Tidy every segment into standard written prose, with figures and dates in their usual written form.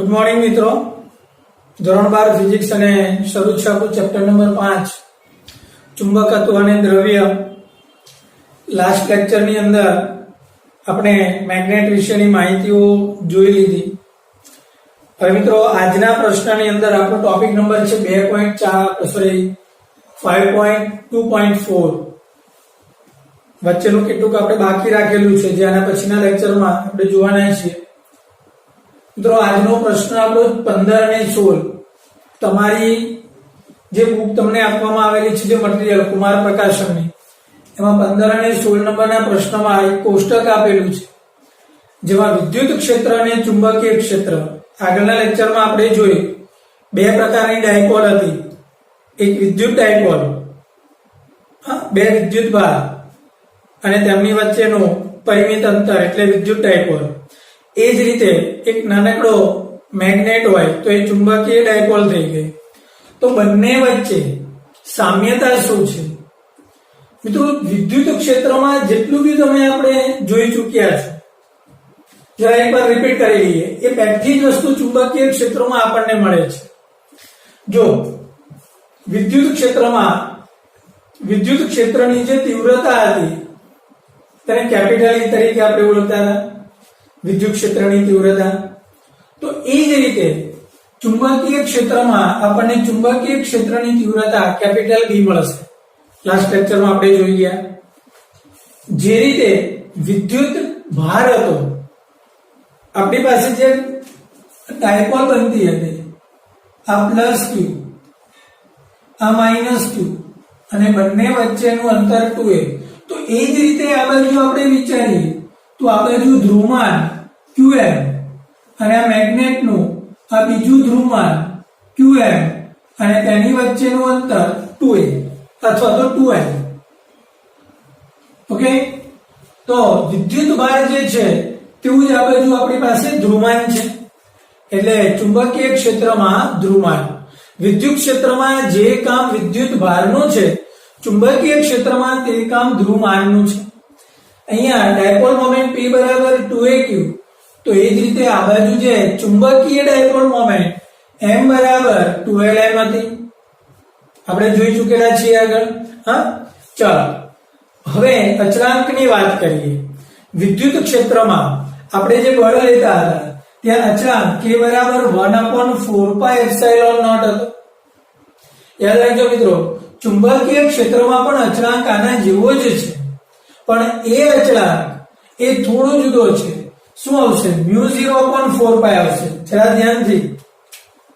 Good morning मित्रों। ધોરણ 12 physics અને શરૂ છે આપણું ચેપ્ટર નંબર 5 ચુંબકત્વ અને દ્રવ્ય। લાસ્ટ લેક્ચર ની અંદર આપણે મેગ્નેટ વિશેની માહિતીઓ જોઈ લીધી। હવે મિત્રો આજના પ્રશ્નની અંદર આપણો ટોપિક નંબર છે 5.2.4 વચ્ચેનું કેટલુંક આપણે બાકી રાખેલું છે જે આના પછીના લેક્ચરમાં આપણે જોવાના છીએ। મિત્રો આજનો પ્રશ્ન આપણો 15 અને 16 તમારી જે બુક તમને આપવામાં આવેલી છે જે મટીરીયલ કુમાર પ્રકાશનની એમાં 15 અને 16 નંબરના પ્રશ્નમાં એક કોષ્ટક આપેલું છે જેમાં વિદ્યુત ક્ષેત્ર અને ચુંબકીય ક્ષેત્ર આગળના લેક્ચરમાં આપણે જોઈ બે પ્રકારની ડાયપોલ હતી। એક વિદ્યુત ડાયપોલ બે વિદ્યુત ભાર અને તેમની વચ્ચેનું પરિમિત અંતર એટલે વિદ્યુત ડાયપોલ। એ જ રીતે એક નાનકડો મેગ્નેટ હોય તો એ ચુંબકીય ડાયપોલ થઈ ગઈ। તો બંને વચ્ચે સામ્યતા શું છે? મિત્રો વિદ્યુત ક્ષેત્રમાં જેટલું બી તમે આપણે જોઈ ચૂક્યા છો જરા એકવાર રિપીટ કરી લઈએ। એ બધી જ વસ્તુ ચુંબકીય ક્ષેત્રમાં આપણને મળે છે। જો વિદ્યુત ક્ષેત્રમાં વિદ્યુત ક્ષેત્રની જે તીવ્રતા હતી તેને કેપિટલ E તરીકે આપણે ઓળખતા હતા વિદ્યુત ક્ષેત્રની તીવ્રતા। તો એ જ રીતે ચુંબકીય ક્ષેત્રમાં આપણને ચુંબકીય ક્ષેત્રની તીવ્રતા કેપિટલ B મળશે। લાસ્ટ લેક્ચરમાં આપણે જોઈ ગયા જે રીતે વિદ્યુત ભાર હતો આપણી પાસે જે ડાયપોલ બનતી હતી આ પ્લસ q આ માઈનસ q અને બંને વચ્ચેનું અંતર 2a। તો એ જ રીતે આ બાજુ આપણે વિચારીએ તો આ બાજુ ધ્રુવમાન qm અને આ મેગ્નેટનું આ બીજું ધ્રુવમાન qm અને તેની વચ્ચેનું અંતર 2a અથવા તો 2m। ઓકે, તો વિદ્યુત ભાર જે છે તેવું જ આ બાજુ આપણી પાસે ધ્રુવમાન છે એટલે ચુંબકીય ક્ષેત્રમાં ધ્રુવમાન। વિદ્યુત ક્ષેત્રમાં જે કામ વિદ્યુત ભારનું છે ચુંબકીય ક્ષેત્રમાં તે કામ ધ્રુવમાનનું છે। અહીંયા ડાયપોલ મોમેન્ટ P બરાબર 2aq તો એ જ રીતે આ બાજુ જે ચુંબકીય ડાયપોલ મોમેન્ટ M બરાબર 2lm હતી આપણે જોઈ ચૂકેલા છીએ આગળ। ચાલો હવે અચળાંકની વાત કરીએ। વિદ્યુત ક્ષેત્રમાં આપણે જે બળ લેતા હતા ત્યાં અચળાંક k બરાબર 1/4πε0 હતો। યાદ રાખજો મિત્રો ચુંબકીય ક્ષેત્રમાં પણ અચળાંક આના જેવો જ છે પણ એ અચળાંક એ થોડો જુદો છે। શું આવશે? μ0/4π આવશે। જરા ધ્યાનથી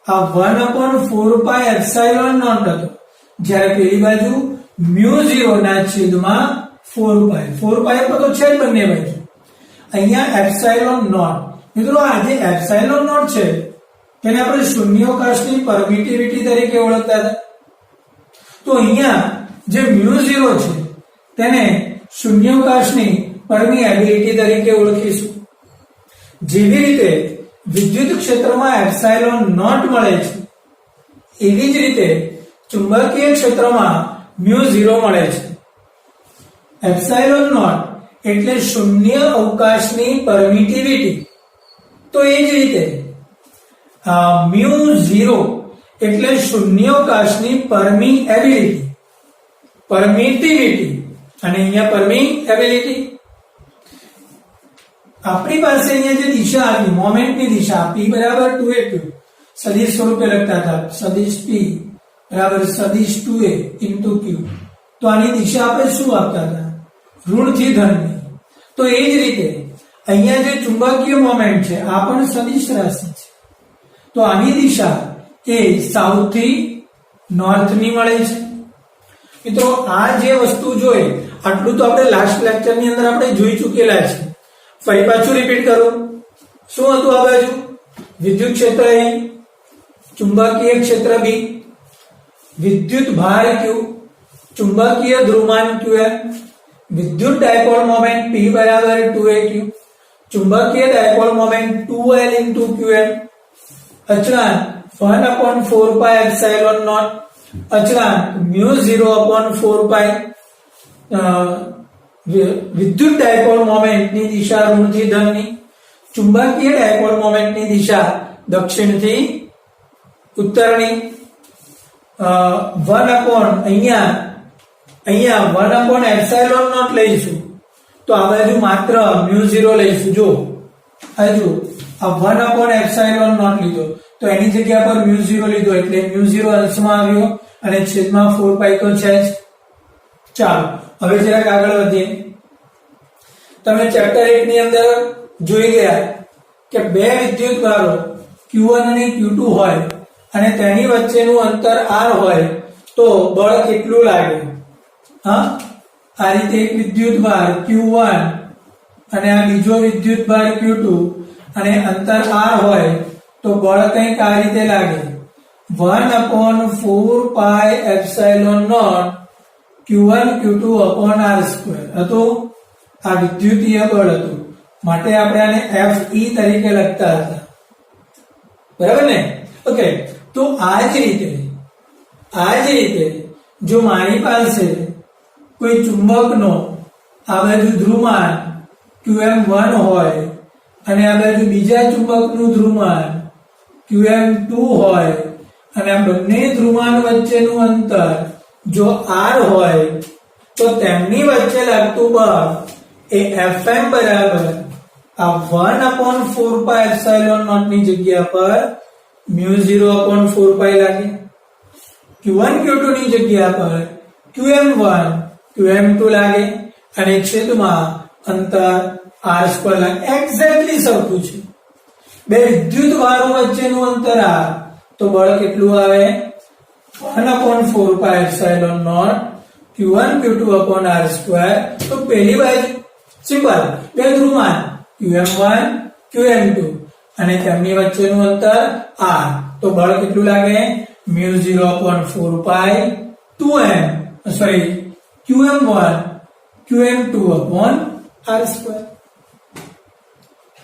આ 1/4πε0 હતો જ્યારે પેલી બાજુ μ0 ના છેદમાં 4π 4π તો છે જ બંને બાજુ। અહીંયા એપ્સિલોન નોટ મિત્રો આ જે એપ્સિલોન નોટ છે તેને આપણે શૂન્યાવકાશની પરમિટિવિટી તરીકે ઓળખતા હતા। તો અહીંયા જે μ0 છે તેને શૂન્યાવકાશની પરમિએબિલિટી તરીકે ઓળખીશું। જેવી રીતે વિદ્યુત ક્ષેત્રમાં એપ્સિલોન નોટ મળે છે એવી જ રીતે ચુંબકીય ક્ષેત્રમાં μ0 મળે છે। એપ્સિલોન નોટ એટલે શૂન્ય અવકાશની પરમિટિવિટી તો એ જ રીતે μ0 એટલે શૂન્યાવકાશની પરમિટિવિટી અને અહીંયા પરમિએબિલિટી। આપણી પાસે અહીંયા જે દિશા આવી મોમેન્ટની દિશા P બરાબર 2aq સદિશ સ્વરૂપે લખતા હતા સદિશ P બરાબર સદિશ 2a * q। તો આની દિશા આપણે શું આપતા હતા? ઋણથી ધનની। તો એ જ રીતે અહીંયા જે ચુંબકીય મોમેન્ટ છે આ પણ સદિશ રાશિ છે તો આની દિશા એ સાઉથ થી નોર્થ ની મળે છે। મિત્રો આ જે વસ્તુ જોઈ આટલું તો આપણે લાસ્ટ લેક્ચર ની અંદર આપણે જોઈ ચૂકેલા છે। ફરી પાછું રિપીટ કરું શું હતું આ બાજુ વિદ્યુત ક્ષેત્ર A ચુંબકીય ક્ષેત્ર B વિદ્યુત ભાર Q ચુંબકીય ધ્રુવમાન qm વિદ્યુત ડાયપોલ મોમેન્ટ P બરાબર 2aq ચુંબકીય ડાયપોલ મોમેન્ટ 2l * qm અચળાંક 1/4πε0 અચળાંક μ0/4π વિદ્યુત ડાયપોલ મોમેન્ટની દિશા ઋણથી ધનની ચુંબકીય ડાયપોલ મોમેન્ટની દિશા દક્ષિણથી ઉત્તરની 1 અહીંયા 1/ε0 લઈશું તો આ બાજુ માત્ર μ0 લઈશું. જો હજુ આ 1/ε0 લીધો તો એની જગ્યા પર μ0 લીધો એટલે μ0 અંશમાં આવ્યો અને છેદમાં 4π તો છે જ. ચાલો હવે જરાક આગળ વધીએ. તમે ચેપ્ટર 1 ની અંદર જોઈ ગયા કે બે વિદ્યુતભારો Q1 અને Q2 હોય અને તેની વચ્ચેનું અંતર r હોય તો બળ કેટલું લાગે. હા, આ રીતે એક વિદ્યુતભાર Q1 અને આ બીજો વિદ્યુતભાર Q2 અને અંતર r હોય તો બળ કંઈક આ રીતે લાગે 1/4πε0 Q1 Q2 r². હતું આ વિદ્યુતીય બળ હતું માટે આપણે આને Fe તરીકે લખતા હતા, બરાબર ને? ઓકે, તો આ જ રીતે જો મારી પાસે કોઈ ચુંબકનો આ બાજુ ધ્રુવમાન Qm1 હોય અને આ બાજુ બીજા ચુંબકનું ધ્રુવમાન Qm2 હોય અને આ બંને ધ્રુવમાન વચ્ચેનું અંતર જો r હોય તો તેમની વચ્ચે લાગતું બળ એ Fm બરાબર આ 1/4πε0 ની જગ્યા પર μ0/4π લાગે. Q1 Q2 ની જગ્યા પર Qm1 Qm2 લાગે અને છેદમાં અંતર r² લાગે. એક્ઝેક્ટલી સરખું છે. બે વિદ્યુતભારો વચ્ચેનું અંતર r તો બળ કેટલું આવે 1/4πε0 Q1 Q2/r². તો પહેલી બાજુ સિમ્પલ બે ધ્રુવમાન Qm1 Qm2 અને તેમની વચ્ચેનું અંતર r તો બળ કેટલું લાગે μ0/4π 2m Qm1 Qm2/r².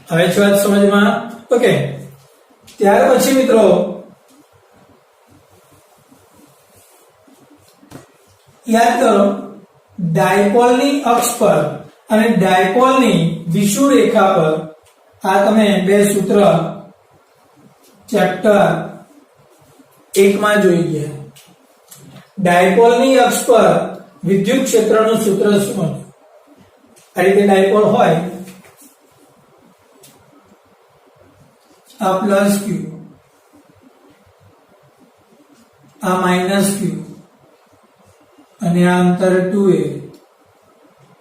હવે છે વાત સમજમાં? ઓકે, ત્યાર પછી મિત્રો યાદ કરો ડાયપોલની અક્ષ પર અને ડાયપોલની વિષુવરેખા પર આ તમે બે સૂત્ર ચેપ્ટર 1 માં જોઈ ગયા. ડાયપોલની અક્ષ પર વિદ્યુત ક્ષેત્રનું સૂત્ર શું હતું? આ રીતે ડાયપોલ હોય આ પ્લસ q આ માઈનસ q અને આ અંતર 2a.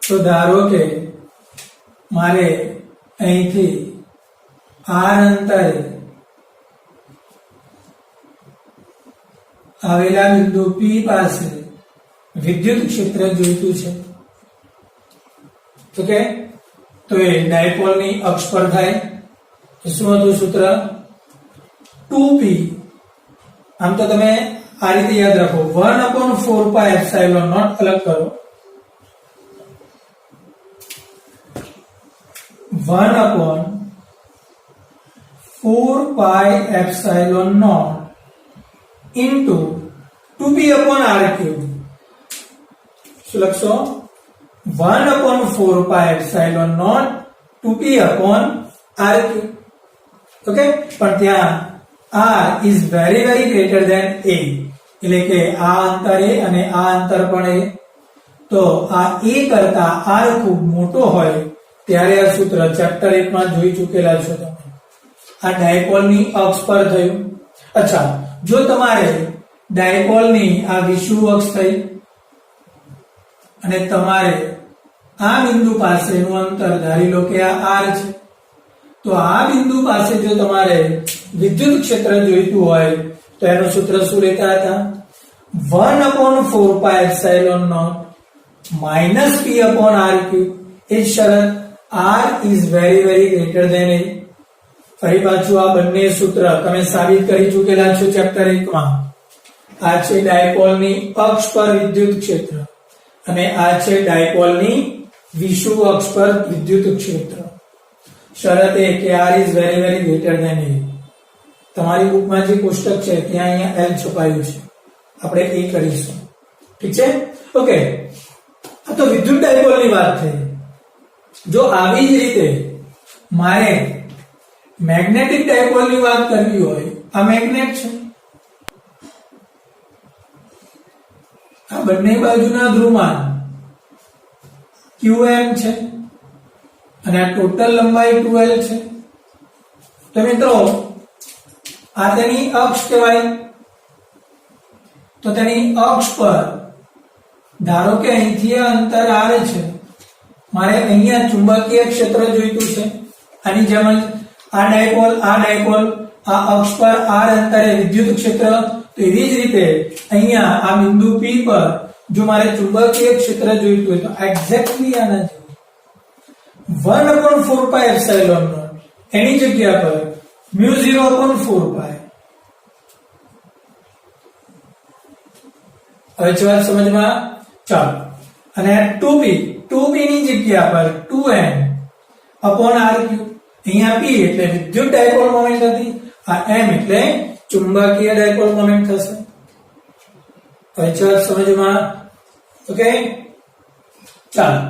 તો ધારો કે મારે અહીંથી r અંતરે આવેલા બિંદુ P પાસે વિદ્યુત ક્ષેત્ર જોઈતું છે. ઓકે, તો એ ડાયપોલની અક્ષ પર થાય. શું હતું સૂત્ર? 2p. આમ તો તમે આ રીતે યાદ રાખો 1/4πε0 અલગ કરો 1/4πε0 into 2p/r³. શું લખશો? 1/4πε0 2p/r³. ઓકે, પણ ત્યાં r is very greater than a, એટલે કે આ અંતર a અને આ અંતર પણ a. તો આ a કરતા r ખૂબ મોટો હોય ત્યારે આ સૂત્ર ચેપ્ટર 1 માં જોઈ ચૂકેલા છો તમે. આ ડાયપોલની અક્ષ પર થયું. અચ્છા, જો તમારે ડાયપોલની આ વિષુવ અક્ષ થઈ અને તમારે આ બિંદુ પાસેનું અંતર ધારી લો કે આ r છે, તો આ બિંદુ પાસે જો તમારે વિદ્યુત ક્ષેત્ર જોઈતું હોય તો એનું સૂત્ર શું લેતા હતા? 1/4πε0 minus p/r³. એ શરત r is very greater than a. ફરી પાછું આ બંને સૂત્ર તમે સાબિત કરી ચૂકેલા છો ચેપ્ટર 1 માં. આ છે ડાયપોલની અક્ષ પર વિદ્યુત ક્ષેત્ર અને આ છે ડાયપોલની વિષુવ અક્ષ પર વિદ્યુત ક્ષેત્ર. શરત એ કે r is very greater than a. તમારી બુકમાં જે કોષ્ટક છે ત્યાં અહીંયા l છપાયું છે, આપણે એ કરીશું. ઠીક છે? ઓકે, આ તો વિદ્યુત ડાયપોલની વાત થઈ. જો આવી જ રીતે મારે મેગ્નેટિક ડાયપોલની વાત કરવી હોય, આ મેગ્નેટ છે, આ બંને બાજુના ધ્રુવમાન qm છે અને આ ટોટલ લંબાઈ 2l છે. તો મિત્રો આ તેની અક્ષ કહેવાય. તો તેની અક્ષ પર ધારો કે અહીંથી આ અંતર r છે, મારે અહીંયા ચુંબકીય ક્ષેત્ર જોઈતું છે. આની જેમ જ આ ડાયપોલ આ અક્ષ પર r અંતરે વિદ્યુત ક્ષેત્ર. તો એવી જ રીતે અહીંયા આ બિંદુ P પર જો મારે ચુંબકીય ક્ષેત્ર જોઈતું હોય તો એક્ઝેક્ટલી આના જેવું 1/4πε0 એની જગ્યા પર μ0/4π. હવે જો વાત સમજમાં ચાલો. અને 2p ની જગ્યા પર 2n/r3. અહીંયા p એટલે વિદ્યુત ડાયપોલ મોમેન્ટ હતી, આ m એટલે ચુંબકીય ડાયપોલ મોમેન્ટ થશે. હવે જો વાત સમજમાં ઓકે ચાલો.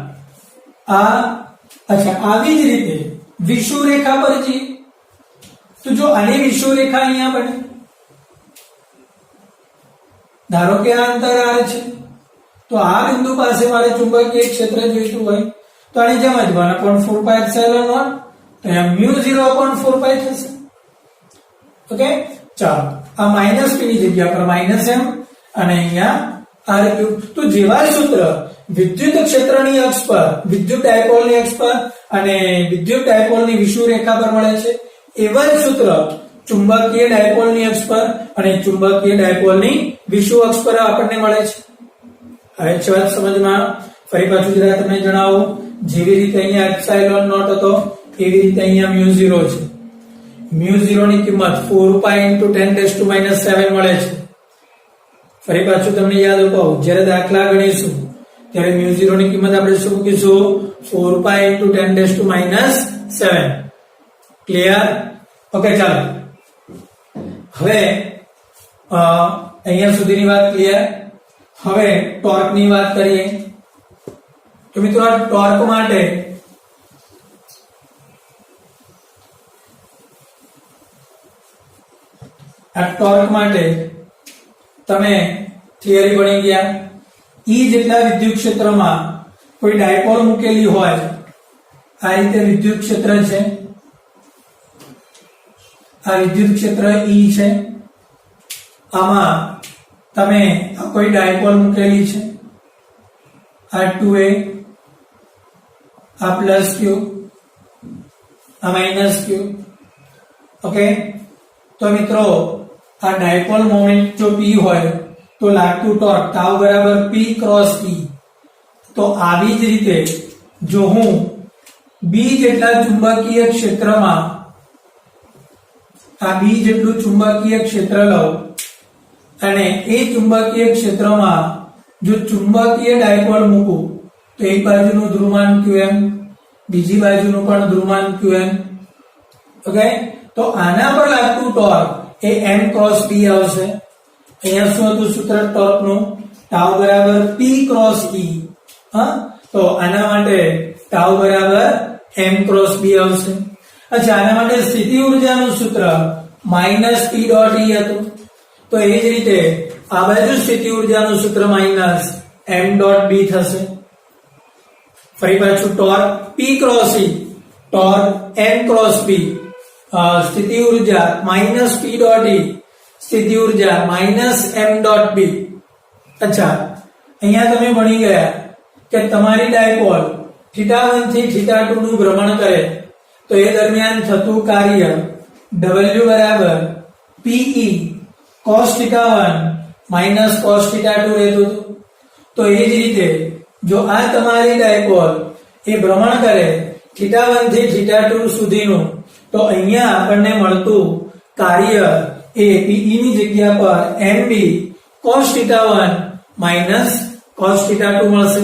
અચ્છા આવી જ રીતે વિષુવરેખા પર જઈએ તો જો આની વિષુવરેખા અહીંયા બને, ધારો કે આ અંતર r છે, તો આ બિંદુ પાસે મારે ચુંબકીય ક્ષેત્ર જોઈતું હોય તો આની જેમ જ 1/4πε0 તો અહીંયા μ0/4π થશે. ઓકે ચાલો. આ -p ની જગ્યા પર -m અને અહીંયા r3. તો જેવા સૂત્ર વિદ્યુત ક્ષેત્રની અક્ષ પર, વિદ્યુત ડાયપોલની અક્ષ પર અને વિદ્યુત ડાયપોલની વિષુવરેખા પર મળે છે, એવા જ સૂત્ર ચુંબકીય ડાયપોલની અક્ષ પર અને ચુંબકીય ડાયપોલની વિષુવ અક્ષ પર આપણને મળે છે. હવે છે વાત સમજમાં. ફરી પાછું જરા તમને જણાવું, જેવી રીતે અહીંયા એપ્સિલોન નોટ હતો એવી રીતે અહીંયા μ0 છે. μ0 ની કિંમત 4π × 10⁻⁷ મળે છે. ફરી પાછું તમને યાદ અપાવું, જ્યારે દાખલા ગણીશું ત્યારે μ0 ની કિંમત આપણે શું મૂકીશું? 4π × 10⁻⁷. ક્લિયર? ઓકે ચાલો. હવે અહીંયા સુધીની વાત ક્લિયર. હવે ટોર્ક ની વાત કરીએ. તો મિત્રો આ ટોર્ક માટે તમે થિયરી ભણી ગયા. E જેટલા વિદ્યુત ક્ષેત્રમાં કોઈ ડાયપોલ મૂકેલી હોય, આ રીતે વિદ્યુત ક્ષેત્ર છે, આ વિદ્યુત ક્ષેત્ર E છે, આમાં તમે આ કોઈ ડાયપોલ મૂકેલી છે, આ 2a, આ +q, આ -q. ઓકે તો મિત્રો આ ડાયપોલ મોમેન્ટ જો p હોય તો લાગતું ટોર્ક ટાઉ બરાબર p × e. તો આવી જ રીતે જો હું b જેટલા ચુંબકીય ક્ષેત્રમાં આ b જેટલું ચુંબકીય ક્ષેત્ર લઉં અને એ ચુંબકીય ક્ષેત્રમાં જો ચુંબકીય ડાયપોલ મૂકું તો એક બાજુનું ધ્રુવમાન qm, બીજી બાજુનું પણ ધ્રુવમાન qm. ઓકે તો આના પર લાગતું ટોર્ક એ m × b આવશે. અહીંયા શું હતું સૂત્ર ટોર્કનું? ટાઉ બરાબર p × e. તો આના માટે ટાઉ બરાબર m × b આવશે. અચ્છા, આના માટે સ્થિતિ ઊર્જાનું સૂત્ર -p.e હતું. તો એ જ રીતે આ બાજુ સ્થિતિ ઊર્જાનું સૂત્ર -m.b થશે. ફરી પાછું torque p × e, torque m × b, સ્થિતિ ઊર્જા -p.e, સ્થિતિ ઊર્જા -m.b. અચ્છા, અહીંયા તમે ભણી ગયા કે તમારી ડાયપોલ θ1 થી θ2 નું ભ્રમણ કરે તો એ દરમિયાન થતું કાર્ય W બરાબર PE cos θ1 - cos θ2 રહેતું. તો એ જ રીતે જો આ તમારી ડાયપોલ એ ભ્રમણ કરે θ1 થી θ2 સુધીનું, તો અહીંયા આપણને મળતું કાર્ય એ PE ની જગ્યા પર MB cos θ1 - cos θ2 મળશે.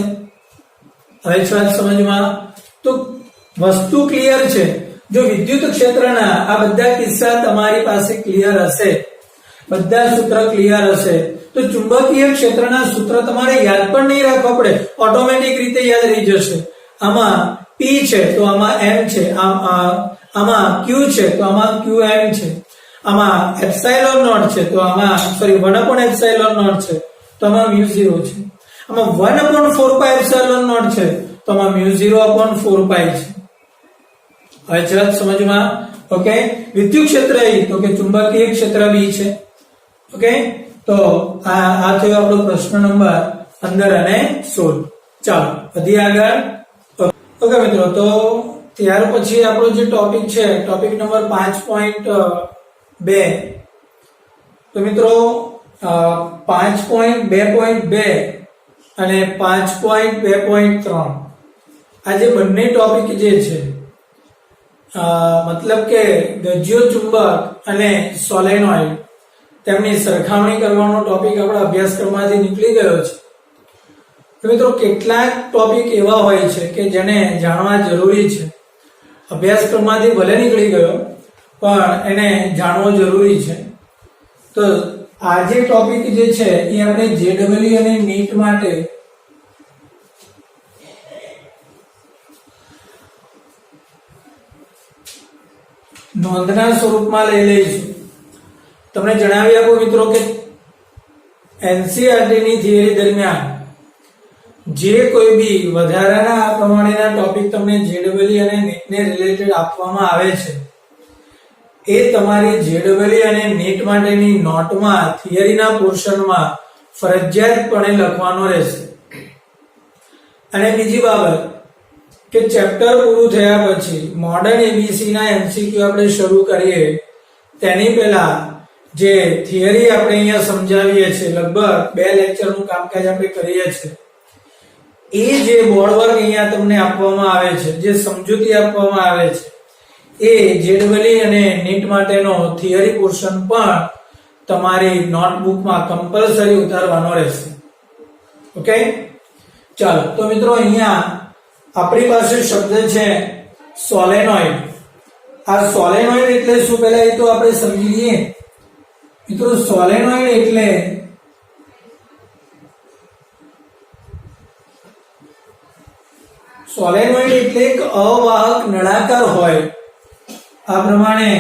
હવે છે વાત સમજમાં. તો વસ્તુ ક્લિયર છે. જો વિદ્યુત ક્ષેત્રના આ બધા કિસ્સા તમારી પાસે ક્લિયર હશે, બધા સૂત્ર ક્લિયર હશે, તો ચુંબકીય ક્ષેત્રના સૂત્ર તમારે યાદ પણ નહીં રાખવા પડે, ઓટોમેટિક રીતે યાદ રહી જશે. આમાં P છે તો આમાં M છે, આમાં Q છે તો આમાં Qm છે, આમાં એપ્સિલોન નોટ છે તો આમાં 1/epsilon નોટ છે તો આમાં μ0 છે, આમાં 1/4 એપ્સિલોન નોટ છે તો આમાં μ0/4 છે. હવે ચલો સમજમાં. ઓકે, વિદ્યુત ક્ષેત્ર E તો કે ચુંબકીય ક્ષેત્ર B છે. ઓકે, તો આ થયો આપણો પ્રશ્ન નંબર 15 અને 16. ચાલો વધી આગળ. ઓકે મિત્રો, તો ત્યાર પછી આપણો જે ટોપિક છે ટોપિક નંબર 5.2. તો મિત્રો 5.2.2 અને 5.2.3 આ જે બંને ટોપિક જે છે મતલબ કે ગજ્યો ચુંબક અને સોલેનોઇડ તેમની સરખામણી કરવાનો ટોપિક આપણા અભ્યાસક્રમમાંથી નીકળી ગયો છે. તો મિત્રો કેટલાક ટોપિક એવા હોય છે કે જેને જાણવા જરૂરી છે, અભ્યાસક્રમમાંથી ભલે નીકળી ગયો પણ એને જાણવો જરૂરી છે. તો આ જે ટોપિક જે છે એ આપણે જેડબલ્યુ અને નીટ માટે નોંધના સ્વરૂપમાં લઈ લઈશું. તમને જણાવી આપો મિત્રો કે એનસીઈઆરટી ની થિયરી દરમિયાન જે કોઈ બી વધારાના આ પ્રમાણેના ટોપિક તમને જેડબલ્યુ અને નીટ ને રિલેટેડ આપવામાં આવે છે એ તમારી જેડબલ્યુ અને નીટ માટેની નોટમાં થિયરીના પોર્શનમાં ફરજિયાતપણે લખવાનો રહેશે. અને બીજી બાબત કે ચેપ્ટર પૂરું થયા પછી મોડર્ન એબીસી ના એમસીક્યુ આપણે શરૂ કરીએ તેની પહેલા જે થિયરી આપણે અહીંયા સમજાવીએ છીએ, લગભગ 2 લેક્ચરનું કામકાજ આપણે કરીએ છીએ, એ જે બોર્ડ વર્ક અહીંયા તમને આપવામાં આવે છે, જે સમજૂતી આપવામાં આવે છે, એ જેડબલ્યુ અને નીટ માટેનો થિયરી પોર્શન પણ તમારી નોટબુકમાં કમ્પલસરી ઉતારવાનો રહેશે. ઓકે, ચાલો તો મિત્રો અહીંયા આપણી પાસે શબ્દ છે સોલેનોઇડ. આ સોલેનોઇડ એટલે શું પહેલા એ તો આપણે સમજી લઈએ. મિત્રો સોલેનોઇડ એટલે એક અવાહક નળાકાર હોય. આ પ્રમાણે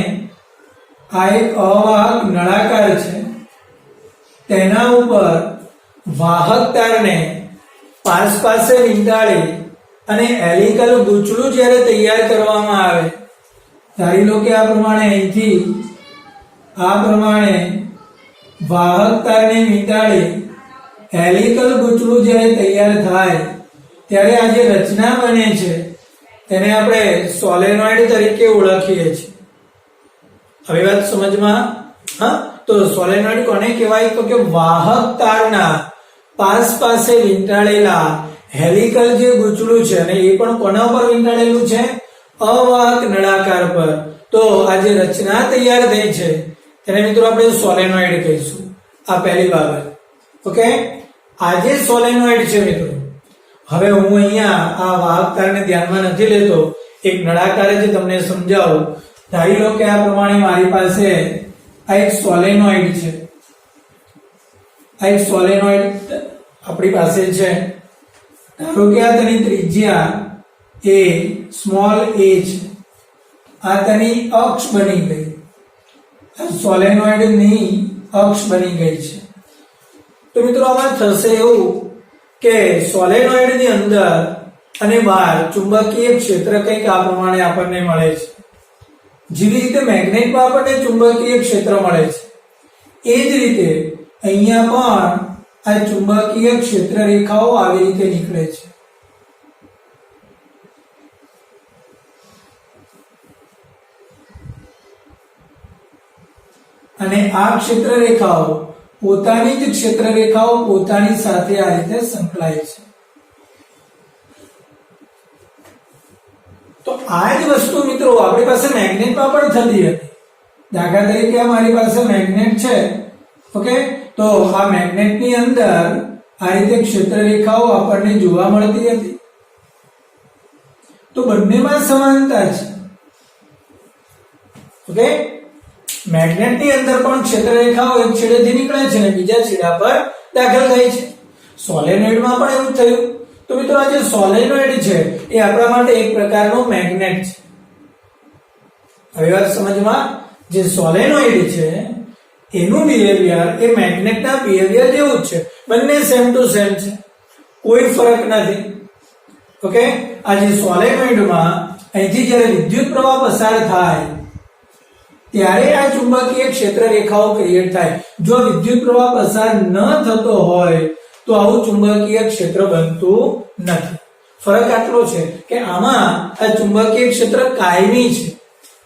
આ એક અવાહક નળાકાર છે, તેના ઉપર વાહક તારને પાસે વીંટાળી અને હેલિકલ ગૂંચળું જ્યારે તૈયાર કરવામાં આવે, ધારી લો કે આ પ્રમાણે અહીંથી આ પ્રમાણે વાહક તારને વીંટાળી હેલિકલ ગૂંચળું જ્યારે તૈયાર થાય ત્યારે આ જે રચના બને છે તેને આપણે સોલેનોઇડ તરીકે ઓળખીએ છીએ. હવે વાત સમજમાં. હા, તો સોલેનોઇડ કોને કહેવાય? તો કે વાહક તારના પાસે વીંટાળેલા હેલિકલ જે ગૂંચળું છે, અને એ પણ કોના પર વીંટાળેલું છે? અવાહક નળાકાર પર. તો આ જે રચના તૈયાર થઈ છે તેને મિત્રો આપણે સોલેનોઇડ કહીશું. આ પહેલી બાબત. ઓકે, આ જે સોલેનોઇડ છે મિત્રો, હવે હું અહીંયા આ વાહક તારને ધ્યાનમાં નથી લેતો, એક નળાકાર જે તમને સમજાવું. ધારી લો કે આ પ્રમાણે મારી પાસે આ એક સોલેનોઇડ છે. આ એક સોલેનોઇડ આપણી પાસે છે. ધારો કે આ તેની ત્રિજ્યા એ સ્મોલ a છે. આ તેની અક્ષ બની ગઈ, આ સોલેનોઇડ ની અક્ષ બની ગઈ છે. તો મિત્રો આમાં થશે એવું કે સોલેનોઇડ ની અંદર અને બહાર ચુંબકીય ક્ષેત્ર કંઈક આ પ્રમાણે આપણને મળે છે. જેવી રીતે મેગ્નેટમાં આપણને ચુંબકીય ક્ષેત્ર મળે છે, એ જ રીતે અહીંયા પણ આ ચુંબકીય ક્ષેત્ર રેખાઓ આવી રીતે નીકળે છે. અને આ ક્ષેત્ર રેખાઓ પોતાની જ ક્ષેત્ર રેખાઓ પોતાની સાથે આ રીતે સંકળાય છે. તો આ જ વસ્તુ મિત્રો આપણી પાસે મેગ્નેટમાં પણ થતી હતી. દાખલા તરીકે મારી પાસે મેગ્નેટ છે. ઓકે, તો આ મેગ્નેટની અંદર આ રીતે ક્ષેત્ર રેખાઓ આપણને જોવા મળતી હતી. તો બંનેમાં સમાનતા છે. ઓકે, મેગ્નેટની અંદર પણ ક્ષેત્ર રેખાઓ એક છેડેથી નીકળે છે અને બીજા છેડા પર દાખલ થાય છે. સોલેનોઇડમાં પણ એવું થયું. તો મિત્રો આ જે સોલેનોઇડ છે એ આપણા માટે એક પ્રકારનો મેગ્નેટ છે. હવે વાત સમજમાં, જે સોલેનોઇડ છે એનું બિહેવિયર એ મેગ્નેટના બિહેવિયર જેવું જ છે, બંને સેમ ટુ સેમ છે, કોઈ ફરક નથી. ઓકે, આ જે સોલેનોઇડમાં અહીંથી જ્યારે વિદ્યુત પ્રવાહ પસાર થાય ત્યારે આ ચુંબકીય ક્ષેત્ર રેખાઓ ક્રિએટ થાય. જો વિદ્યુત પ્રવાહ પસાર ન થતો હોય તો આવું ચુંબકીય ક્ષેત્ર બનતું નથી. ફરક આટલો છે કે આમાં આ ચુંબકીય ક્ષેત્ર કાયમી છે,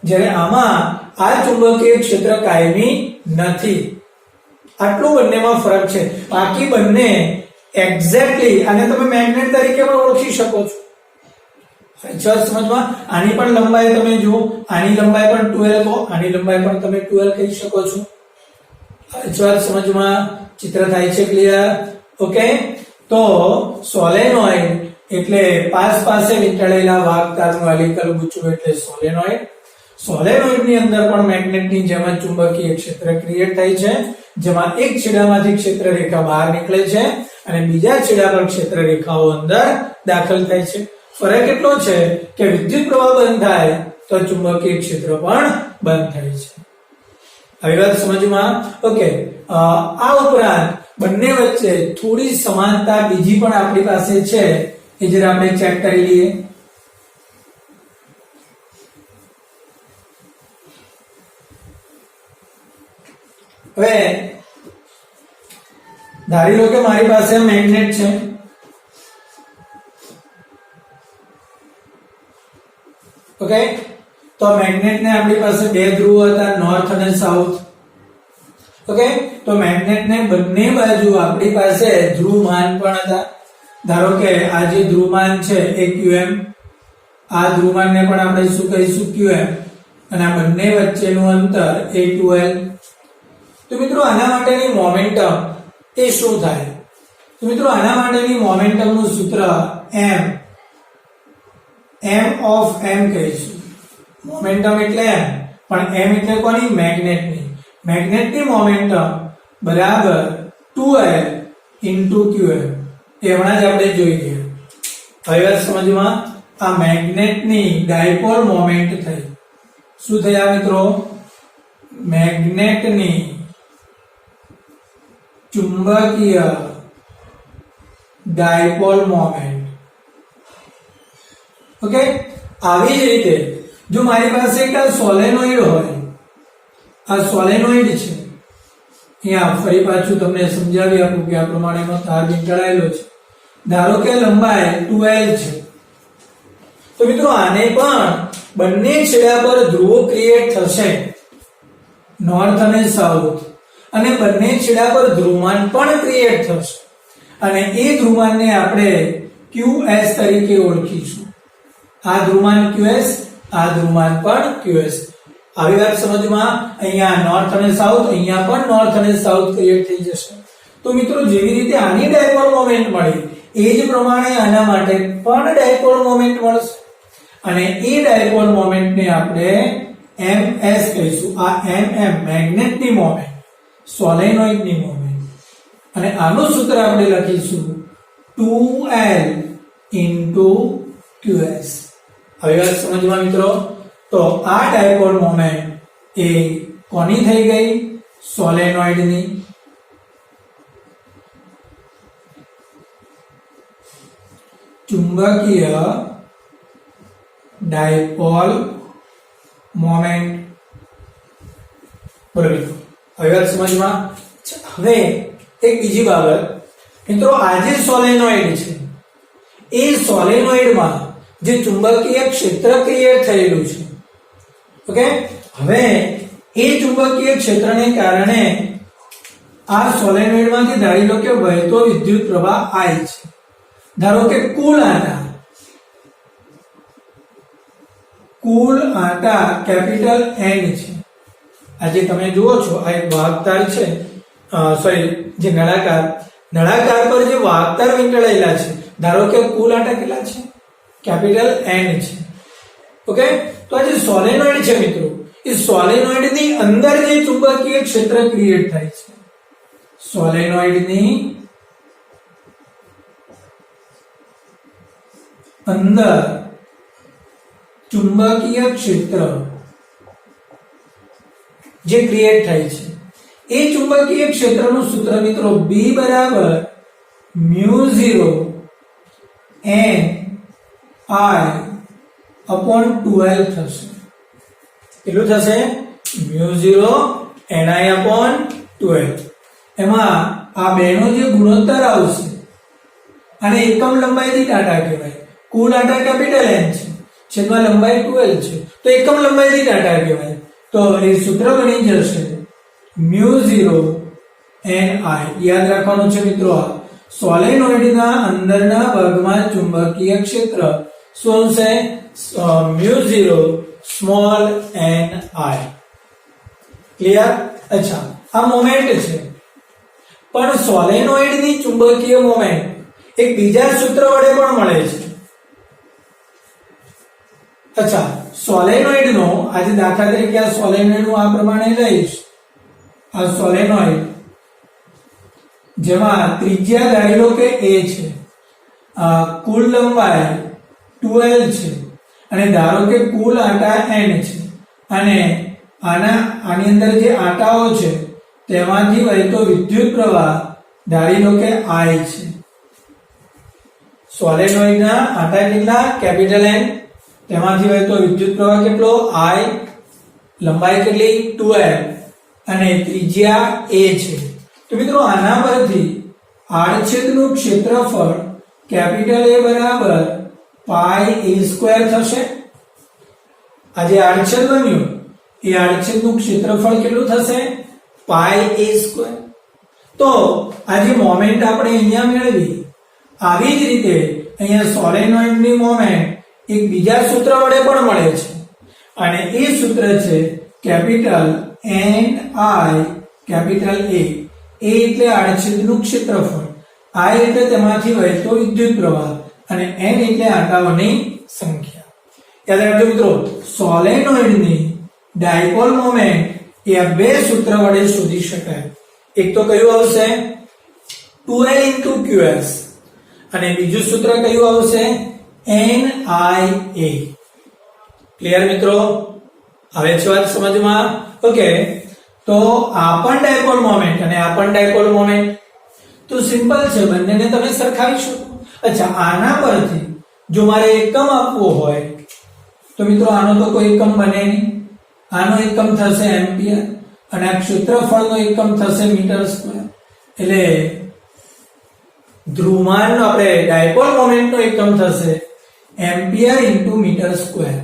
જ્યારે આમાં આ ચુંબકીય ક્ષેત્ર કાયમી નથી. આટલું બંનેમાં ફરક છે. બાકી બંને એક્ઝેક્ટલી, આને તમે મેગ્નેટ તરીકે પણ ઓળખી શકો છો. સમજમાં, આની પણ લંબાઈ તમે જુઓ, આની લંબાઈ પણ 12 કહો, આની લંબાઈ પણ તમે 12 કહી શકો છો. સમજમાં ચિત્ર થાય છે ક્લિયર? ઓકે, તો સોલેનોઇડ એટલે પાસે વીંટળેલા વાહકતારનું હેલિકલ ગુચ્છું એટલે સોલેનોઇડ. સોલેનોઇડની અંદર પણ મેગ્નેટની જેમ જ ચુંબકીય ક્ષેત્ર ક્રિએટ થાય છે, જેમાં એક છેડામાંથી ક્ષેત્ર રેખા બહાર નીકળે છે અને બીજા છેડા પર ક્ષેત્ર રેખાઓ અંદર દાખલ થાય છે. ફરક એટલો છે કે વિદ્યુત પ્રવાહ બંધ થાય તો ચુંબકીય ક્ષેત્ર પણ બંધ થાય છે. આવી વાત સમજમાં? ઓકે, આ ઉપરાંત બંને વચ્ચે થોડી સમાનતા બીજી પણ આપણી પાસે છે, એ જરા આપણે ચેક કરી લઈએ. હવે ધારી લો કે મારી પાસે મેગ્નેટ છે. ઓકે, તો મેગ્નેટને આપણી પાસે બે ધ્રુવ હતા, નોર્થ અને સાઉથ. ઓકે, તો મેગ્નેટને બંને બાજુ આપણી પાસે ધ્રુવમાન પણ હતા. ધારો કે આ જે ધ્રુવમાન છે એ qm, આ ધ્રુવમાનને પણ આપણે શું કહીશું? qm, અને આ બંને વચ્ચેનું અંતર એ 2l. તો મિત્રો આના માટેની મોમેન્ટમ એ શું થાય? તો મિત્રો આના માટેની મોમેન્ટમનું સૂત્ર m of m કહીશું. મોમેન્ટમ એટલે m, પણ m એટલે કોની? મેગ્નેટની. મેગ્નેટની મોમેન્ટમ બરાબર 2l into qm. એ હમણાં જ આપણે જોઈ ગયા. હવે વાત સમજમાં, આ મેગ્નેટની ડાયપોલ મોમેન્ટ થઈ. શું થયા મિત્રો? મેગ્નેટની ચુંબકીય ડાયપોલ મોમેન્ટ. ઓકે, આવી જ રીતે જો મારી પાસે એક સોલેનોઇડ હોય, આ સોલેનોઇડ છે, અહીંયા ફરી પાછું તમને સમજાવી આપું કે આ પ્રમાણેનો તાર વીંટળાયેલો છે. ધારો કે લંબાઈ 2l છે. તો મિત્રો આને પણ બંને છેડા પર ધ્રુવો ક્રિએટ થશે, નોર્થ અને સાઉથ, અને બંને છેડા પર ધ્રુવમાન પણ ક્રિએટ થશે, અને એ ધ્રુવમાનને આપણે qs તરીકે ઓળખીશું. આ ધ્રુવમાન qs, આ ધ્રુવમાન પણ qs. આવી વાત સમજમાં? અહીંયા નોર્થ અને સાઉથ, અહીંયા પણ નોર્થ અને સાઉથ ક્રિએટ થઈ જશે. તો મિત્રો જેવી રીતે આની ડાયપોલ મોમેન્ટ મળી, એ જ પ્રમાણે આના માટે પણ ડાયપોલ મોમેન્ટ મળશે, અને એ ડાયપોલ મોમેન્ટને આપણે ms કહીશું. આ mm મેગ્નેટની મોમેન્ટ, સોલેનોઇડની મોમેન્ટ, અને આનું સૂત્ર આપણે લખીશું 2l into qs. હવે વાત સમજમાં મિત્રો? તો આ ડાયપોલ મોમેન્ટ એ કોની થઈ ગઈ? સોલેનોઇડની. ચુંબકીય ડાયપોલ મોમેન્ટ. બરાબર, હવે વાત સમજમાં? હવે એક બીજી બાબત મિત્રો, આ જે સોલેનોઇડ છે એ સોલેનોઇડમાં જે ચુંબકીય ક્ષેત્ર ક્રિએટ થયેલું છે. ઓકે, હવે એ ચુંબકીય ક્ષેત્રને કારણે આ સોલેનોઇડમાંથી ધારી લો કે વહેતો વિદ્યુત પ્રવાહ I છે. ધારો કે કુલ આંટા કેપિટલ N છે. આજે તમે જુઓ છો આ એક વાહકતાર છે, સોરી, જે નળાકાર પર જે વાહકતાર વીંટળાયેલા છે. ધારો કે કુલ આંટા કેટલા છે? કેપિટલ N છે. ઓકે, તો આ જે સોલેનોઇડ છે મિત્રો, એ સોલેનોઇડની અંદર જે ચુંબકીય ક્ષેત્ર ક્રિએટ થાય છે, સોલેનોઇડની અંદર ચુંબકીય ક્ષેત્ર જે ક્રિએટ થાય છે એ ચુંબકીય ક્ષેત્રનું સૂત્ર મિત્રો B બરાબર μ0 n I upon 12 થશે. કેટલું થશે? μ0 ni upon 12. એમાં આ બેનો જે ગુણોત્તર આવશે અને એકમ લંબાઈ દીઠ આટા કહેવાય. કુલ આટા કેપિટલ N છે, છેદમાં લંબાઈ 12 છે, તો એકમ લંબાઈ દીઠ આટા કહેવાય. તો એ સૂત્ર બની જશે μ0 ni. યાદ રાખવાનું છે મિત્રો, આ સોલેનોઇડના અંદરના ભાગમાં ચુંબકીય ક્ષેત્ર શું છે? μ0 સ્મોલ ni. ક્લિયર? અચ્છા, આ મોમેન્ટ છે, પણ સોલેનોઇડની ચુંબકીય મોમેન્ટ એક બીજા સૂત્ર વડે પણ મળે છે. અચ્છા, સોલેનોઇડનો આજે દાખલા તરીકે આ સોલેનોઇડનું આ પ્રમાણે લઈશ. આ સોલેનોઇડ જેમાં ત્રિજ્યા ધારી લો કે a છે, કુલ લંબાઈ 12 છે અને ધારો કે કુલ આટા n છે અને આની અંદર જે આટાઓ છે તેમાંથી વહેતો વિદ્યુત પ્રવાહ ધારી લો કે I છે. સોલેનોઇડના આટા કેટલા? Capital N. તેમાંથી વહેતો વિદ્યુત પ્રવાહ કેટલો? I. લંબાઈ કેટલી? 12 અને ત્રિજ્યા a છે. તો મિત્રો આના પરથી આડછેદનું ક્ષેત્રફળ કેપિટલ A બરાબર પાઈ a સ્ક્વેર થશે. આ જે આડછેદ બન્યું એ આડછેદનું ક્ષેત્રફળ કેટલું થશે? પાઈ a સ્ક્વેર. તો આ જે મોમેન્ટ આપણે અહીંયા મેળવી, આવી જ રીતે અહીંયા સોલેનોઇડની મોમેન્ટ એક બીજા સૂત્ર વડે પણ મળે છે અને એ સૂત્ર છે capital N I capital A. A એટલે આડછેદનું ક્ષેત્રફળ, I એટલે તેમાંથી વહેતો વિદ્યુત પ્રવાહ અને N એટલે આટાઓની સંખ્યા. યાદ રાખજો મિત્રો, સોલેનોઇડની ડાયપોલ મોમેન્ટ એ આ બે સૂત્ર વડે શોધી શકાય. એક તો કયું આવશે? 2L * QS અને બીજું સૂત્ર કયું આવશે? NIA. ક્લિયર મિત્રો? હવે છે વાત સમજમાં? ઓકે, તો આ પણ ડાયપોલ મોમેન્ટ અને આ પણ ડાયપોલ મોમેન્ટ, તો સિમ્પલ છે, બંનેને તમે સરખાવી શકો. અચ્છા, આના પરથી જો મારે એકમ આપવો હોય તો મિત્રો આનો તો કોઈ એકમ બને નહીં. આનો એકમ થશે એમ્પિયર અને આ ક્ષેત્રફળનો એકમ થશે મીટર સ્ક્વેર. એટલે ધ્રુવમાનનો આપણે ડાયપોલ મોમેન્ટનો એકમ થશે એમ્પિયર * મીટર સ્ક્વેર.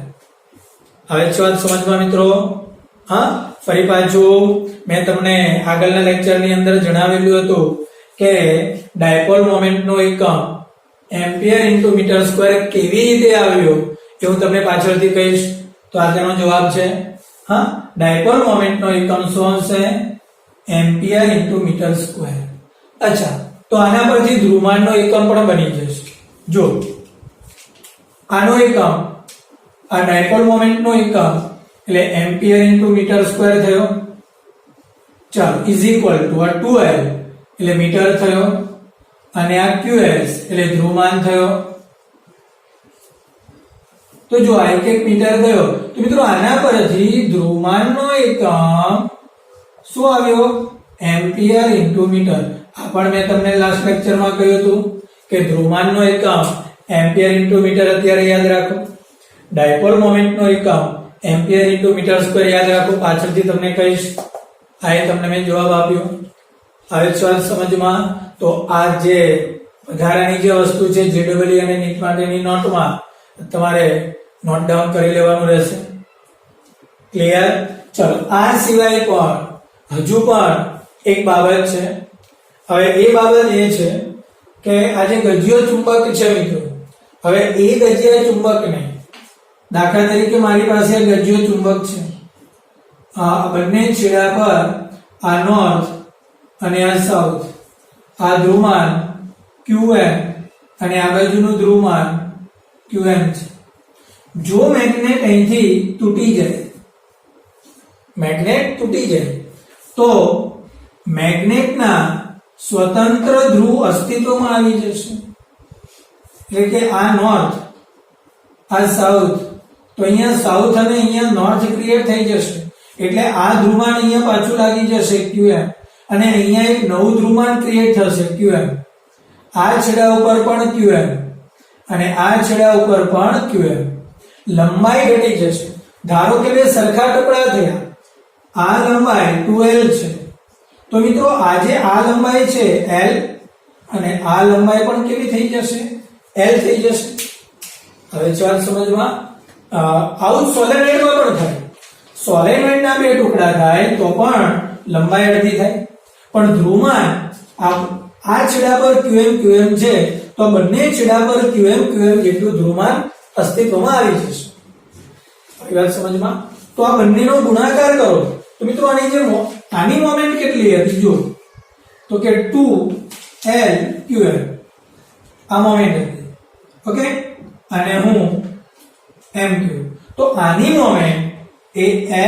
હવે છે વાત સમજમાં મિત્રો? હા, ફરી પાછું મેં તમને આગળના લેક્ચરની અંદર જણાવેલું હતું કે ડાયપોલ મોમેન્ટનો એકમ એમ્પિયર * મીટર સ્ક્વેર કેવી રીતે આવ્યો એ હું તમને પાછળથી કહીશ. તો આ તેનો જવાબ છે. હા, ડાયપોલ મોમેન્ટનો એકમ શું હશે? Ampere * metre square. અચ્છા, તો આના પરથી ધ્રુવમાનનો એકમ પણ બની જશે. જો આનો એકમ, આ ડાયપોલ મોમેન્ટનો એકમ એટલે એમ્પિયર * મીટર સ્ક્વેર થયો. ચાલો, ઇઝ ઇક્વલ ટુ આ 2L એટલે મીટર થયો અને આ QS એટલે ધ્રુવમાન થયો. તો જો આ 1 મીટર ગયો તો મિત્રો આના પરથી ધ્રુવમાનનો એકમ શું આવ્યો? Ampere * metre. આ પણ મેં તમને લાસ્ટ લેક્ચરમાં કહ્યું હતું કે ધ્રુવમાનનો એકમ એમ્પિયર * મીટર અત્યારે યાદ રાખો, ડાયપોલ મોમેન્ટનો એકમ એમ્પિયર * મીટર સ્ક્વેર યાદ રાખો, પાછળથી તમને કહીશ. આ તમને મેં જવાબ આપ્યો. હવે સવાલ સમજમાં? તો આ જે વધારાની જે વસ્તુ છે JEE અને નીટ માટેની નોટમાં તમારે નોટ ડાઉન કરી લેવાનું રહેશે. ક્લિયર? ચલો, આ સિવાય પણ હજુ પણ એક બાબત છે. હવે એ બાબત એ છે કે આ જે ગજિયો ચુંબક છે મિત્રો, હવે એ ગજિયા ચુંબકને દાખલા તરીકે મારી પાસે ગજિયો ચુંબક છે, આ બંને છેડા પર આ નોર્થ અને આ સાઉથ, આ ધ્રુવમાન QM અને આ બાજુનું ધ્રુવમાન QM છે. જો મેગ્નેટ અહીંથી તૂટી જાય તો મેગ્નેટના સ્વતંત્ર ધ્રુવ અસ્તિત્વમાં આવી જશે. એટલે કે આ નોર્થ, આ સાઉથ, તો અહીંયા સાઉથ અને અહીંયા નોર્થ ક્રિએટ થઈ જશે. એટલે આ ધ્રુવમાન અહીંયા પાછું લાગી જશે qm અને અહીંયા એક નવું ધ્રુવમાન ક્રિએટ થશે qm. આ છેડા ઉપર પણ qm અને આ છેડા ઉપર પણ qm. લંબાઈ ઘટી જશે. ધારો કે બે સરખા ટુકડા થયા. આ લંબાઈ 2l છે. તો મિત્રો આ જે આ લંબાઈ છે l અને આ લંબાઈ પણ કેવી થઈ જશે? l થઈ જશે. હવે ચાલ સમજમાં આવું સોલેનોઇડમાં પણ થાય. સોલેનોઇડના બે ટુકડા થાય તો પણ લંબાઈ અડધી થાય. પણ ધ્રુવમાન આ છેડા પર qm છે તો બંને છેડા પર qm જેટલું ધ્રુવમાન અસ્તિત્વમાં આવી જશે. આવી વાત સમજમાં? તો આ બંનેનો ગુણાકાર કરો તો મિત્રો આની મોમેન્ટ કેટલી હતી જો તો કે 2l qm આ મોમેન્ટ હતી. ઓકે, અને હું m q તો આની મોમેન્ટ એ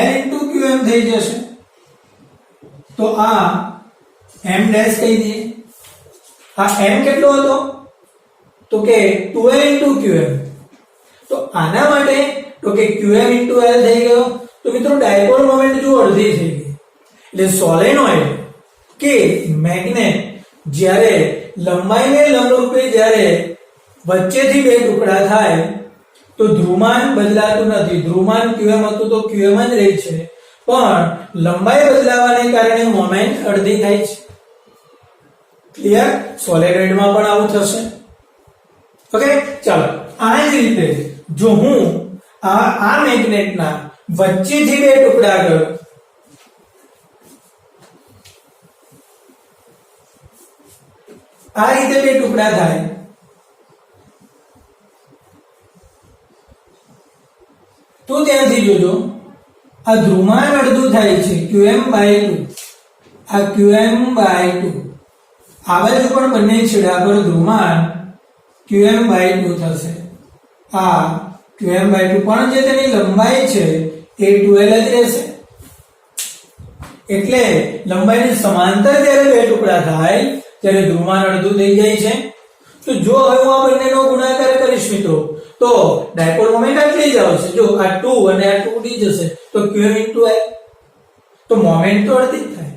l qm થઈ જશે. તો આ m ડેશ કહી દઈએ. આ m કેટલો હતો તો કે 2l qm. તો આના માટે તો કે qm l થઈ ગયો. તો મિત્રો ડાયપોલ મોમેન્ટ જો અડધી થઈ ગઈ. એટલે સોલેનોઇડ કે મેગ્નેટ જ્યારે લંબાઈને લંબરૂપે જ્યારે વચ્ચેથી બે ટુકડા થાય તો ધ્રુવમાન બદલાતું નથી. ધ્રુવમાન qm હતું તો qm જ રહે છે, પણ લંબાઈ બદલાવાને કારણે મોમેન્ટ અડધી થાય છે. ક્લિયર? સોલેનોઇડમાં પણ આવું થશે. ઓકે, ચાલો આ જ રીતે જો હું આ મેગ્નેટના વચ્ચેથી બે ટુકડા કરું આ રીતે બે ટુકડા થાય તો ત્યાંથી જોજો આ ધ્રુવમાન અડધું થાય છે qm/2. આ qm/2 આ બાજુ પણ બંને છેડા પર ધ્રુવમાન qm/2 થશે. આ qm/2 પણ જે તેની લંબાઈ છે એ 2l જ રહેશે. એટલે લંબાઈની સમાંતર જ્યારે બે ટુકડા થાય ત્યારે ધ્રુવમાન અડધું થઈ જાય છે. તો જો હવે હું આ બંનેનો ગુણાકાર કરીશ મિત્રો તો ડાયપોલ મોમેન્ટ આટલી જ આવશે. જો આ 2 અને આ 2 ઉડી જશે તો qm l. તો મોમેન્ટ તો અડધી થાય.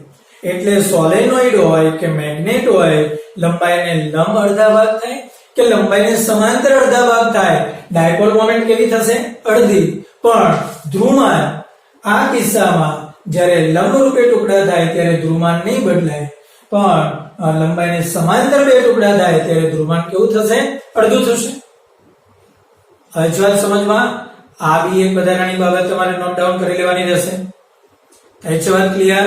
એટલે સોલેનોઇડ હોય કે મેગ્નેટ હોય લંબાઈને લંબ અડધા ભાગ થાય કે લંબાઈને સમાંતર અડધા ભાગ થાય, ડાયપોલ મોમેન્ટ કેવી થશે? અડધી. પણ ધ્રુવમાન આ કિસ્સામાં જ્યારે લંબ રૂપે ટુકડા થાય ત્યારે ધ્રુવમાન નહીં બદલાય, પણ લંબાઈને સમાંતર બે ટુકડા થાય ત્યારે ધ્રુવમાન કેવું થશે? અડધું થશે. હવે જો સમજમાં આ બી એક વધારાની બાબત તમારે નોટ ડાઉન કરી લેવાની રહેશે. થાય છે વાત ક્લિયર?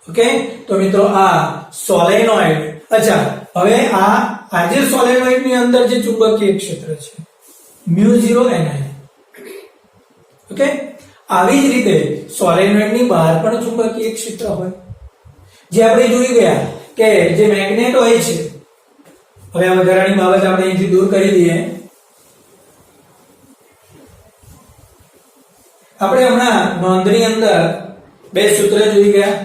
ઓકે, તો મિત્રો આ સોલેનોઇડ. અચ્છા, હવે આ જે સોલેનોઇડ ની અંદર જે ચુંબકીય ક્ષેત્ર છે μ0ni. ઓકે, આવી જ રીતે સોલેનોઇડ ની બહાર પણ ચુંબકીય ક્ષેત્ર હોય જે આપણે જોઈ ગયા કે જે મેગ્નેટ હોય છે. હવે આ વધારાની બાબત આપણે અહીંથી દૂર કરી દઈએ. આપણે હમણાં નોંધની અંદર બે સૂત્ર જોઈ ગયા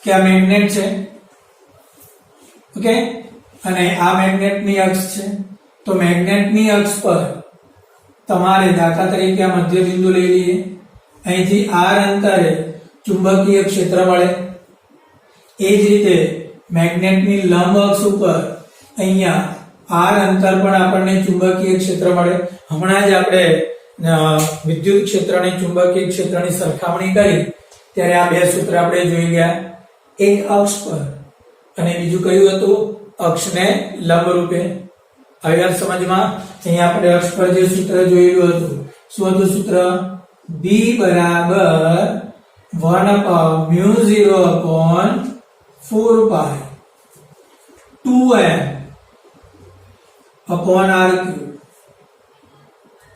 કે આ મેગ્નેટ છે. ઓકે, અને આ મેગ્નેટની અક્ષ છે. તો મેગ્નેટની અક્ષ પર તમારે દાખલા તરીકે આ મધ્ય બિંદુ લઈ લઈએ. અહીંથી r અંતરે ચુંબકીય ક્ષેત્ર મળે. એ જ રીતે મેગ્નેટની લંબ અક્ષ ઉપર અહીંયા r અંતર પણ આપણને ચુંબકીય ક્ષેત્ર મળે. હમણાં જ આપણે વિદ્યુત ક્ષેત્રની ચુંબકીય ક્ષેત્રની સરખામણી કરી ત્યારે આ બે સૂત્ર આપણે જોઈ ગયા. એક અક્ષ પર અને બીજું કયું હતું? અક્ષને લંબ રૂપે. આવી વાત સમજમાં? અહીંયા આપણે અક્ષ પર જે સૂત્ર જોયેલું હતું શું હતું સૂત્ર? B બરાબર 1/μ0/4π 2m upon r cube.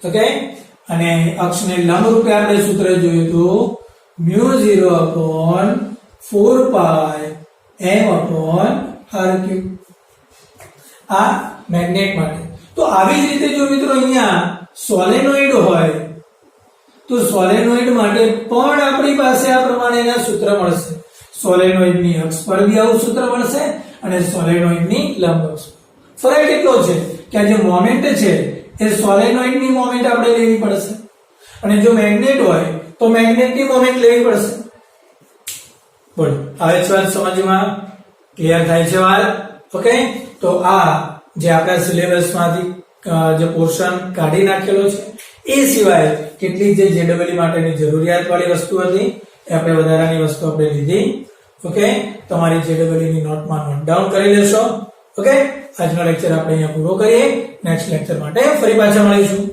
Okay, અને અક્ષને લંબ રૂપે આપણે સૂત્ર જોયું હતું μ0/4π m/r cube. આ મેગ્નેટ માટે. તો આવી જ રીતે જો મિત્રો અહીંયા સોલેનોઇડ હોય તો સોલેનોઇડ માટે પણ આપણી પાસે આ પ્રમાણેના સૂત્ર મળશે. સોલેનોઇડની અક્ષ પર બી આવું સૂત્ર મળશે અને સોલેનોઇડની લંબ અક્ષ. ફરક એટલો છે કે આ જે મોમેન્ટ છે એ સોલેનોઇડની મોમેન્ટ આપણે લેવી પડશે અને જો મેગ્નેટ હોય તો મેગ્નેટિક મોમેન્ટ લેવી પડશે. બોલો, હવે છે વાત સમજમાં? ક્લિયર થાય છે વાત? ઓકે, તો આ જે આપણા સિલેબસમાંથી જે પોર્શન કાઢી નાખેલો છે, એ સિવાય કેટલીક જે જેડબલઈ માટેની જરૂરિયાત વાળી વસ્તુ હતી એ આપણે વધારાની વસ્તુ આપણે લીધી. ઓકે, તમારી જેડબલઈ ની નોટમાં નોટ ડાઉન કરી લેશો. ઓકે, આજનો લેક્ચર આપણે અહીંયા પૂરો કરીએ. નેક્સ્ટ લેક્ચર માટે ફરી પાછા મળીશું.